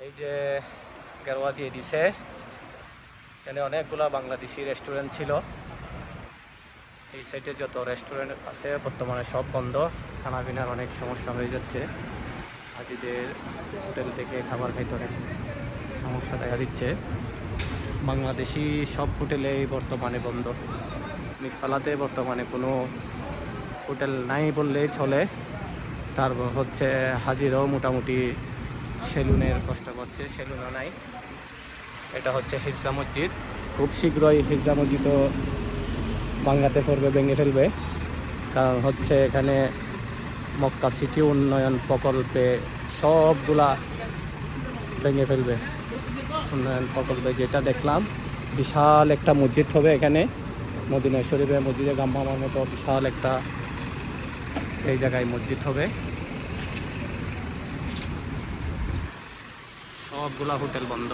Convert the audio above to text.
এই যে গেরোয়া দিয়ে দিছে, এখানে অনেকগুলো বাংলাদেশি রেস্টুরেন্ট ছিল। এই সাইডে যত রেস্টুরেন্ট আছে বর্তমানে সব বন্ধ, খানা পিনার অনেক সমস্যা হয়ে যাচ্ছে। হাজিদের হোটেল থেকে খাবার খাইতে অনেক সমস্যা দেখা দিচ্ছে। বাংলাদেশি সব হোটেলেই বর্তমানে বন্ধ। মিসফালাতে বর্তমানে কোনো হোটেল নাই বললেই চলে। তারপর হচ্ছে হাজিরাও মোটামুটি সেলুনের কষ্ট করছে, সেলুনও নাই। এটা হচ্ছে হিজ্জা মসজিদ, খুব শীঘ্রই হিজ্জা মসজিদও ভাঙাতে পড়বে, ভেঙে ফেলবে। কারণ হচ্ছে এখানে মক্কা সিটি উন্নয়ন প্রকল্পে সবগুলা ভেঙে ফেলবে। উন্নয়ন প্রকল্পে যেটা দেখলাম, বিশাল একটা মসজিদ হবে এখানে, মদিনা শরীফে মসজিদে গাম্বামার মতো বিশাল একটা এই জায়গায় মসজিদ হবে। সবগুলা হোটেল বন্ধ।